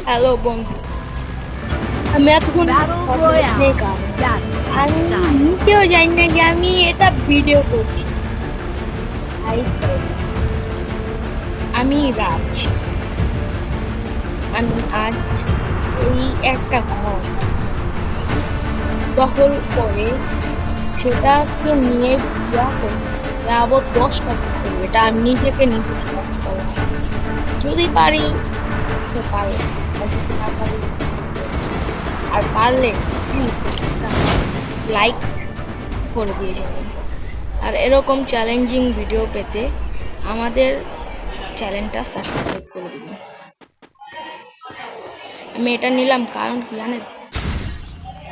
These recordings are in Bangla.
হ্যালো বন্ধু, আমি এতক্ষণ আমি নিচেও জানি না যে আমি এটা ভিডিও করছি। আমি রাজ। আমি আজ এই একটা ঘর দখল করে সেটাকে নিয়ে বিয়া করবো। আবার 10টা করবো, এটা আমি নিজেকে নিজে চ্যালেঞ্জ করলাম। যদি পারি তো পারো, আর যদি না পারি, আর পারলে প্লিজ লাইক করে দিয়ে যাবেন। আর এরকম চ্যালেঞ্জিং ভিডিও পেতে আমাদের চ্যানেলটা সাবস্ক্রাইব করে দিবেন। আমি এটা নিলাম কারণ কি জানেন?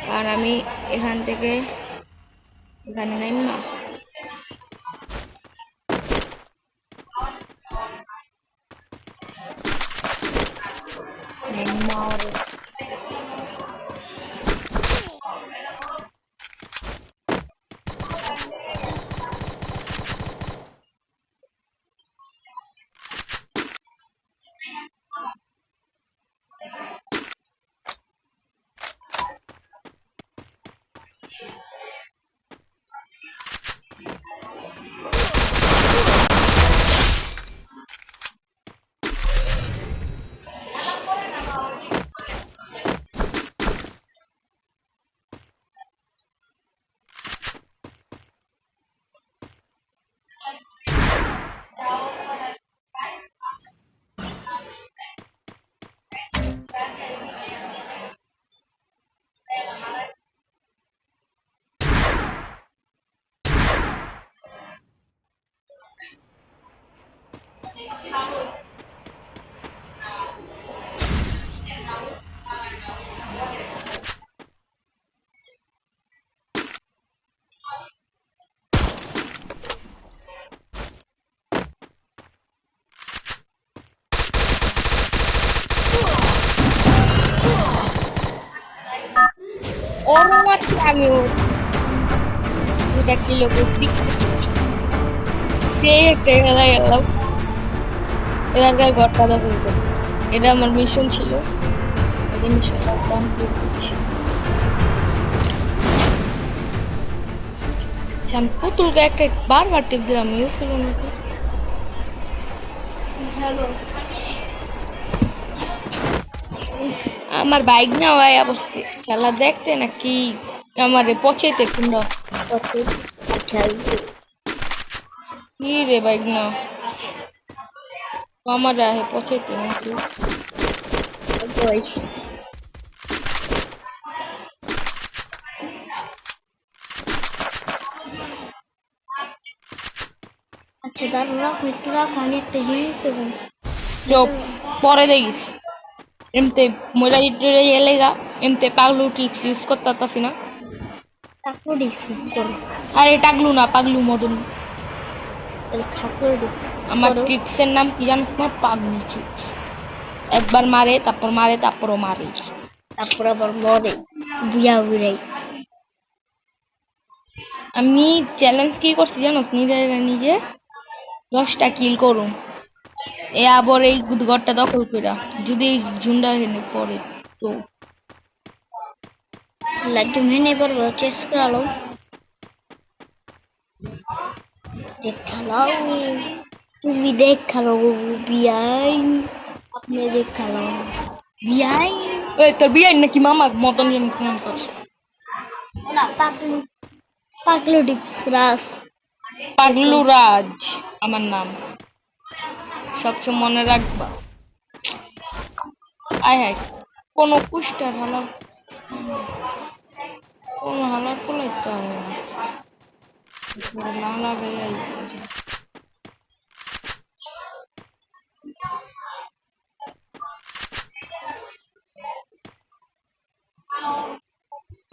কারণ আমি এখান থেকে এখানে নাই না, ওরও মারছি আমি মরছি, দুটা কিলো করছি। সে একটা খেলা গেলাম, এলাকার ঘরটা দখল করি। এটা আমার মিশন ছিল, এই মিশনটা কমপ্লিট করছি। আচ্ছা, আমি পুতুলকে একটা বারবার টিপ দিলাম, ইউজ হলো না তো। হ্যালো, আমার বাইক না ভাই অবশ্যই খেলা দেখতে নাকি আমার পচাইতে কিংবা কি রে বাইক না আমার রাহে পচাইতে নাকি। আচ্ছা দাঁড়াও, রাখো একটু রাখো, আমি একটা জিনিস দেবো। চুপ, পরে দেখিস। এমতে মোরা ইটরে এলেগা এমতে পাগলু ট্রিক্স ইউজ করতে না। ঠাকুর ডিস্ক করো, আরে টাগলু না, পাগলু মদন। তাহলে ঠাকুর ডিস্ক আমার করো। ট্রিক্সের নাম কি জানিস না? পাগলু ট্রিক্স। একবার মারে, তারপর মারে, তারপরও মারে। তারপর আবার মরে বুয়া বুড়াই। আমি চ্যালেঞ্জ কি করছি জানোস? নিজে নিজে 10টা কিল করুম, এ আবার এই ঘরটা দখল কইরা যদি ঝুন্ডা হেনে পড়ে তো। লাইট মেনে পড়বো, চেস করালো, দেখালাও, তুমি দেখালো বিয়াই, আপনি দেখালো বিয়াই। এই তোর বিয়ে নাকি মামা মদন জানি কি নাম করছে? না পাগলু, পাগলু ডিপস রাস। পাগলু রাজ আমার নাম, সবসময় মনে রাখবা। আয় হায়, কোনো কুষ্টার হালার, কোনো হালার পোলাইতে হয় না লাগাই।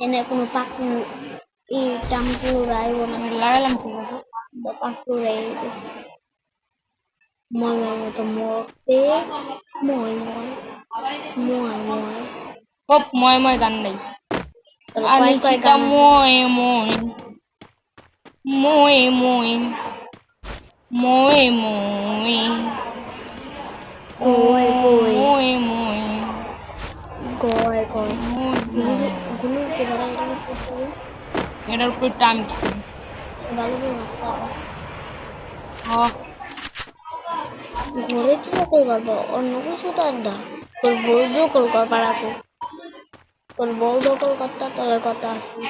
এনে কোনো পাগলু এই টামগুলো রাইব না, লাগালাম ঠিক আছে। পাগলু রাইব ময়মার মতো মরতে, ময় ময় ময় ময়। ওপ ময় ময় গান নাই। তাহলে আনি কয় কয় চিকা গান আছে? ময় ময় ময় ময় ময় ময় ও কই কই ময় ময় কয় কয় গুলোর উপরে দাঁড়া এটার উপর টাইম ভালো করে মারতে হবে ও ঘরে তো কল করবো অন্য কিছু তো আর না তোর বউ দখল কর পাড়াতে তোর বউ দখল করতে তাহলে কথা আসবে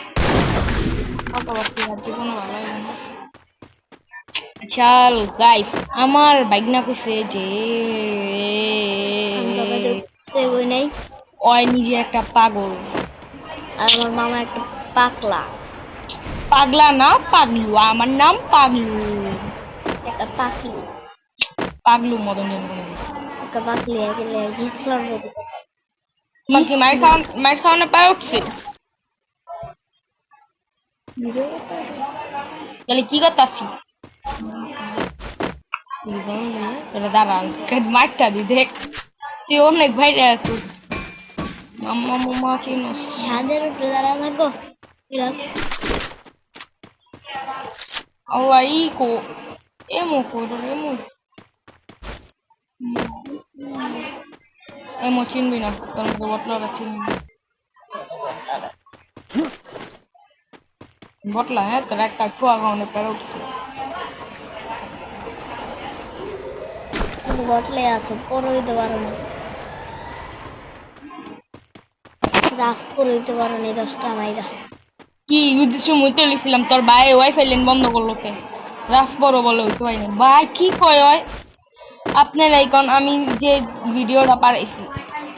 কথাবার্তা আর জীবনে ভালো লাগে না চল গাইস আমার বাইকনা কইছে যে আমি তো কাছে সে কই নাই ওই নিজে একটা পাগল আর আমার মামা একটা পাকলা পাগলা না পাগলু আমার নাম পাগলু একটা পাকলি পাগলু মদন জন্য একটা পাকলি গেলে ইসলাম বলতে তোমার কি মায়ের খাওয়ানো পায়ে উঠছে তাহলে কি করতাছি দাঁড়া মাঠটা দি দেখ তুই অনেক ভাইরে আছো মাম্মা মাম্মা চিনোস সাদের উপরে দাঁড়া থাকো ও আই কো এমো কোডো এমো চিনবি না তোর মতো বটলারা চিনবি না বটলা হ্যাঁ তোর একটা ঠুয়া গাউনে পেরে উঠছে বটলে আছে পরে হইতে পারো না রাজপুর হইতে পারো না 10টা মাইরা কি উদ্দেশ্য মুইতে লিছিলাম তোর ভাই ওয়াইফাই লাইন বন্ধ করলো কে রাস বড় বলে হইতে পারি না ভাই কি কয় হয় আপনার এখন আমি যে ভিডিওটা পারাইছি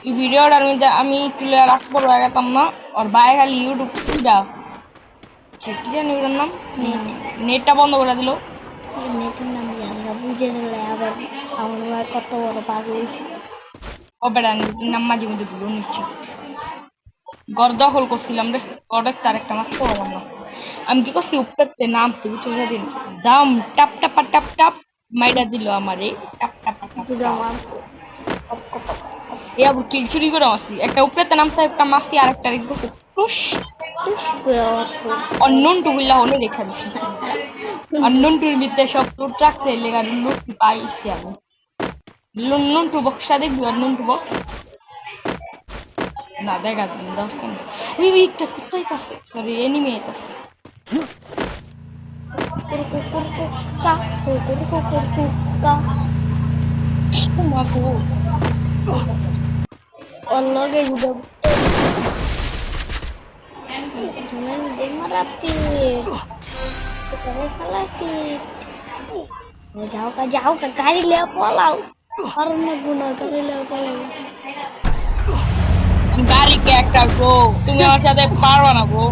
এই ভিডিওটার মধ্যে আমি তুলে রাস বড় হয়ে গেতাম না ওর ভাই খালি ইউটিউব খুঁজা কি জানি ওটার নাম নেট নেটটা বন্ধ করে দিল নেটের নাম আমরা বুঝে নিলে আবার আমার মায়ের কত বড় পাগল ও বেড়া নাম মাঝে মধ্যে ভুলো নিশ্চিত গড় দখল করছিলাম রে গড়ের তার একটা মাত্র পারলাম না আমি কি করছি উপরে নামছি বুঝতে দিন দাম টাপ টাপা টাপ টাপ মাইরা দিল আমারে টাপ টাপা টাপ দুটো মারছে এ আবার কিল চুরি করে আসছি একটা উপরে নামছে একটা মাসি আর একটা রেখে বসে টুস টুস করে মারছে অন্যন টুগুলা হলে রেখা দিছি অন্যন টুর ভিতরে সব লুট রাখছে লেগা লুট পাইছি আমি লন্ডন টু বক্সটা দেখবি অন্যন টু বক্স না দেখা দিন 10 কেন ওই একটা কুত্তা আইতাছে সরি এনিমি আইতাছে কুকুরকুকুরকুকা কুকুরকুকুরকুকা মাগো ওর লগে যুদ্ধ তোমার দে মারা পিট করে সালাকি যাও কা গাড়ি লে পলাও কারণ না গুনা করে লে পলাও গাড়ি কে একটা গো তুমি আমার সাথে পারবা না গো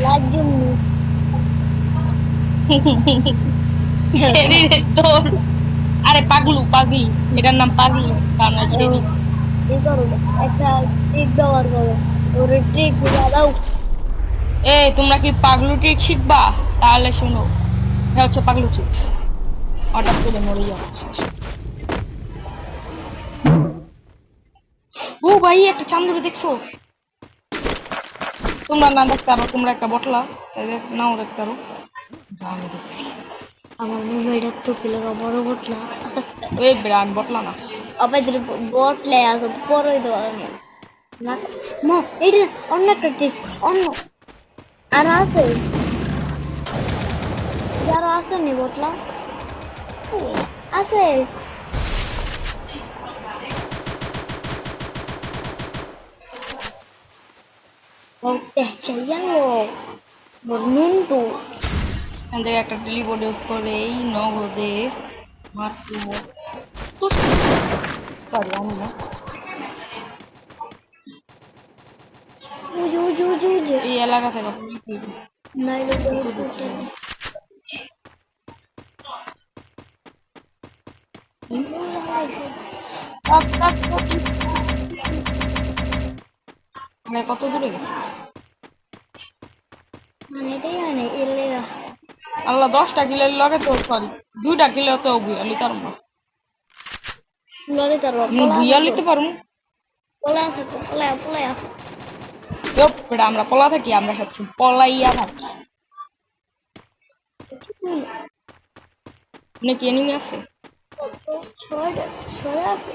লাজুম শরীরে তোর আরে পাগলু পাগলি এটার নাম পাগলু কারণ ছেড়ি এই করো একটা ট্রিক ব্যবহার করো ওর ট্রিক দাও এ তোমরা কি পাগলু ট্রিক শিখবা তাহলে শোনো এটা হচ্ছে পাগলু ট্রিক হঠাৎ করে মরে যাওয়া ও ভাই একটা চান্দুরে দেখছো তোমরা না দেখতে পারো তোমরা একটা বটলা নাও দেখতে পারো যা আমি দেখছি আমার মোবাইলটা তো কিলো বড় বটলা ওই বেড়া আমি বটলা না আবার বটলে আছে বড় দেওয়া না মা এটা অন্য একটা ট্রিক অন্য আর আছে যারা আছে নি বটলা আছে ও পেছাইয়ালো বর্ণুন্টু এখান থেকে একটা টেলিপোর্ট ইউজ করে এই নগদে মারতে সরি আমি না উজু উজু উজু উজু এই এলাকা থেকে পুলিশ নাইলে তো মানে কত দূরে গেছে মানে এটাই হয় না এলে আল্লাহ 10টা কিলের লগে তো সরি 2টা কিলো তো বুয়ালি তার না লরে তার বুয়ালিতে পারুম পোলা আছে পোলা পোলা আছে চুপ বেটা আমরা পলা থাকি আমরা সবসময় পলাইয়া থাকি কি নাকি এনিমি আছে ছড়ে ছড়ে আছে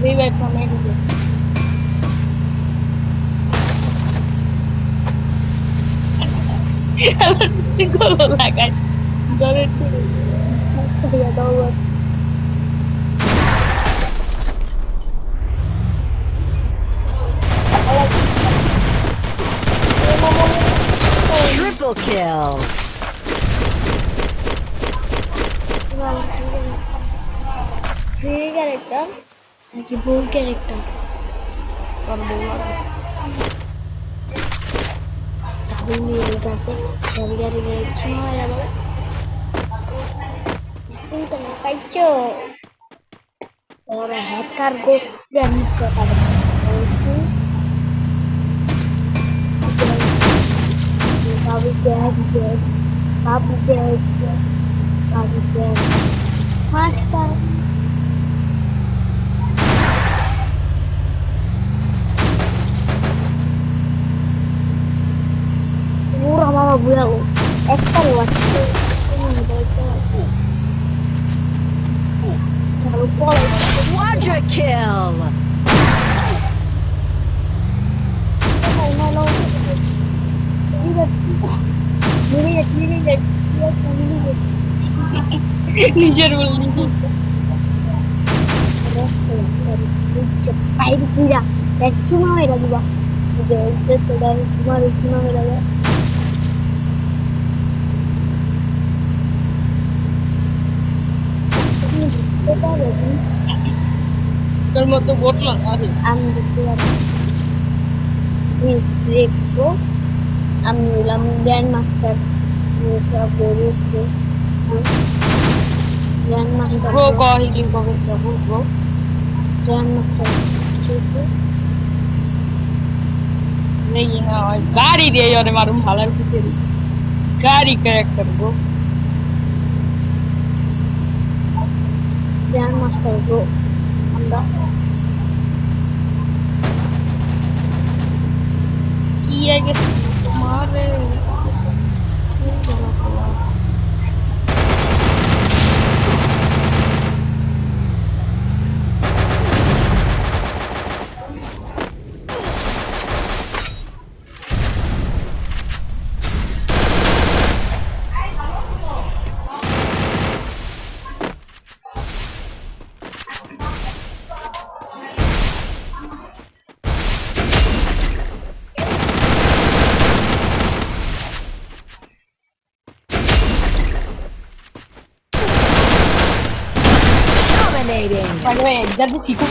Revive from everywhere. Golo লাগাই জ্বরের ছেড়ে খাইয়া দাও Triple kill. ফ্রি ক্যারেক্টার নাকি বউ ক্যারেক্টার? তোর বউ লাগবে তাহলে এর কাছে গাড়ি গাড়ি গাড়ি সময় যাবে স্ক্রিন তো না পাইছো ওরা হ্যাকার গো ড্যামেজ পাবে স্ক্রিন বাবু জ্যাজ জ্যাজ বাবু জ্যাজ বাবু jazz master murah mama buya lo ekor waktu ini baca selalu pola Quadra kill. নিজের বললি Pair kira, dan cuma mereka juga. Udah dari cuma mereka. তোর মতো বটলা আরে আমি দেখলাম ড্রেক গো আমি হলাম গ্র্যান্ড মাস্টার সব বেরিয়েছে গ্র্যান্ড মাস্টার ব্রো কো হিলিং করে দেব ব্রো গ্র্যান্ড মাস্টার নেই না গাড়ি দিয়ে ওরে মারুম ভালার ভিতরে গাড়ি ক্যারেক্টার ব্রো গ্র্যান্ড মাস্টার গো আমরা কি আগে মারে Dominating. Pagwe, jadi sih kok